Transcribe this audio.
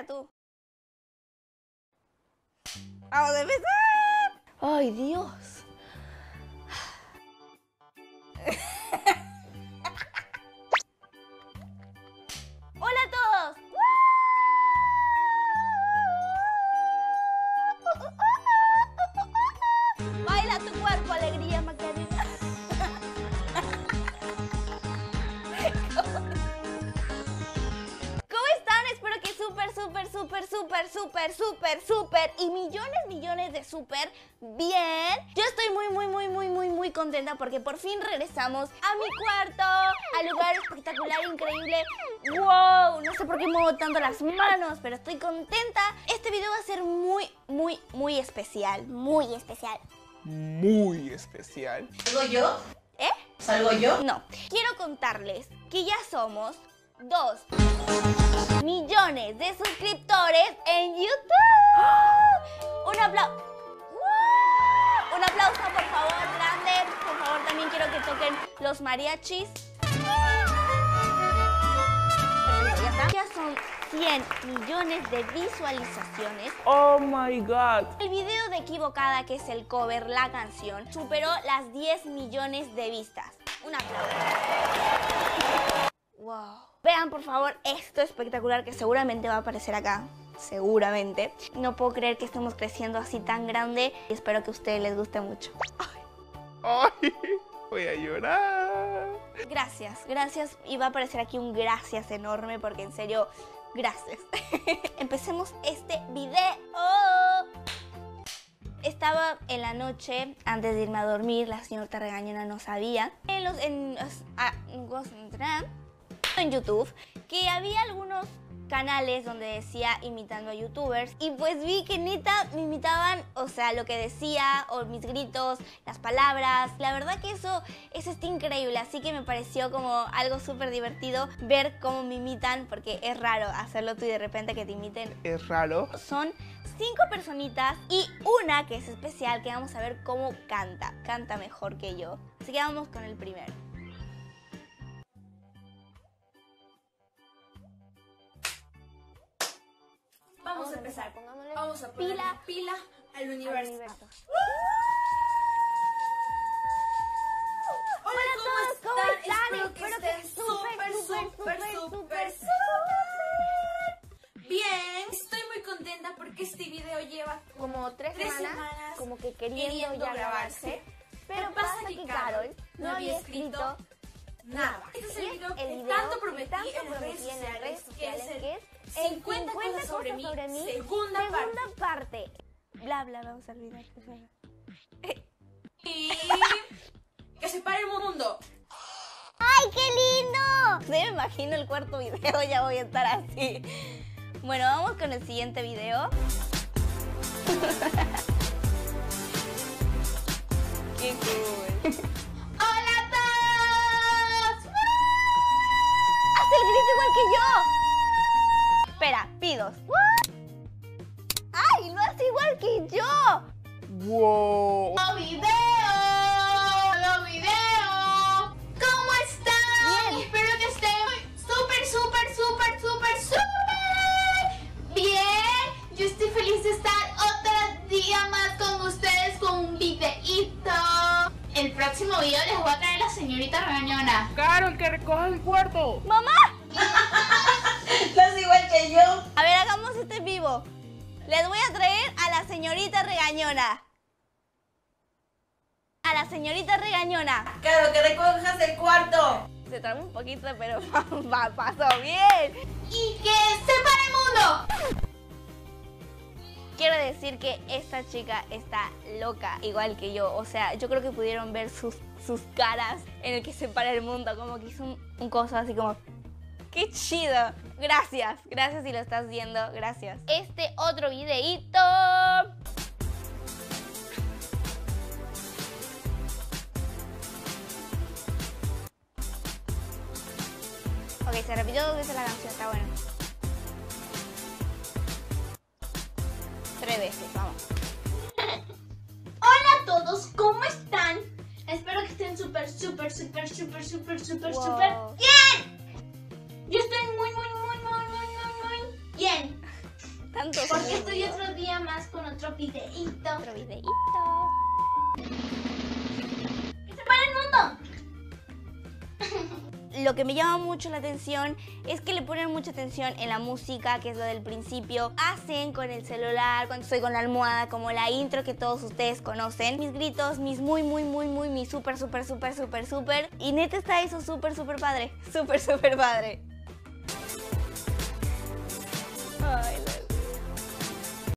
Espera tú. ¡Vamos a empezar! ¡Ay, Dios! ¡Hola a todos! Baila tu cuerpo, alegría, Macarena. ¿Cómo están? Espero que súper y millones de súper bien. Yo estoy muy contenta porque por fin regresamos a mi cuarto, al lugar espectacular, increíble. ¡Wow! No sé por qué muevo tanto las manos, pero estoy contenta. Este video va a ser muy especial. Muy especial. Muy especial. ¿Salgo yo? ¿Eh? ¿Salgo yo? No. Quiero contarles que ya somos 2 millones de suscriptores en YouTube. Un aplauso. Un aplauso, por favor, grande. Por favor, también quiero que toquen los mariachis. Perfecto, ya está. Ya son 100 millones de visualizaciones. Oh my God. El video de Equivocada, que es el cover, la canción, superó las 10 millones de vistas. Un aplauso. Wow. Vean, por favor, esto espectacular que seguramente va a aparecer acá. Seguramente. No puedo creer que estemos creciendo así tan grande y espero que a ustedes les guste mucho. Ay, voy a llorar. Gracias. Y va a aparecer aquí un gracias enorme porque en serio, gracias. Empecemos este video. Estaba en la noche, antes de irme a dormir, la señorita Regañona no sabía, en YouTube, que había algunos canales donde decía imitando a youtubers y pues vi que neta me imitaban, o sea, lo que decía o mis gritos, las palabras. La verdad que eso está increíble, así que me pareció como algo súper divertido ver cómo me imitan, porque es raro hacerlo tú y de repente que te imiten. Es raro. Son 5 personitas y una que es especial, que vamos a ver cómo canta mejor que yo. Así que vamos con el primero. Vamos a empezar. Pongámosle Vamos a poner pila al universo. Hola a todos, ¿cómo están? Espero que estén súper bien. Estoy muy contenta porque este video lleva como 3 semanas como que queriendo ya grabarse. Pero pasa pasa que que Carol no había escrito nada. Este es el video que tanto prometí en las redes sociales, que es el 50 cosas sobre mí, segunda parte. Bla, vamos a olvidar. Y que se pare el mundo. ¡Ay, qué lindo! Me imagino el cuarto video, ya voy a estar así. Bueno, vamos con el siguiente video. ¡Qué cool! ¡Hola a todos! ¡Hace el grito igual que yo! Espera, pidos. ¡Ay, lo hace igual que yo! Wow. ¡Hola video! ¿Cómo están? Bien. Espero que estén súper bien. Yo estoy feliz de estar otro día más con ustedes con un videíto. El próximo video les voy a traer a la señorita Regañona. Carol, que recoja el cuarto. ¡Mamá! No es igual que yo. A ver, hagamos este en vivo. Les voy a traer a la señorita Regañona. A la señorita Regañona. Claro, que recojas el cuarto. Se trabó un poquito, pero pasó bien. Y que se pare el mundo. Quiero decir que esta chica está loca, igual que yo. O sea, yo creo que pudieron ver sus caras en el que se para el mundo. Como que hizo un coso así como... ¡Qué chido! Gracias si lo estás viendo, gracias. Este otro videíto. Ok, se repitió 2 veces la canción, está bueno. 3 veces, vamos. Hola a todos, ¿cómo están? Espero que estén súper Wow. bien. Yo estoy muy bien. tantos Porque estoy nervios. otro día más con otro videíto. Otro videíto. ¡Que se para el mundo! Lo que me llama mucho la atención es que le ponen mucha atención en la música, que es lo del principio. Hacen con el celular, cuando estoy con la almohada, como la intro que todos ustedes conocen. Mis gritos, mis muy, mi súper. Y neta está eso súper padre. Súper padre. Ay,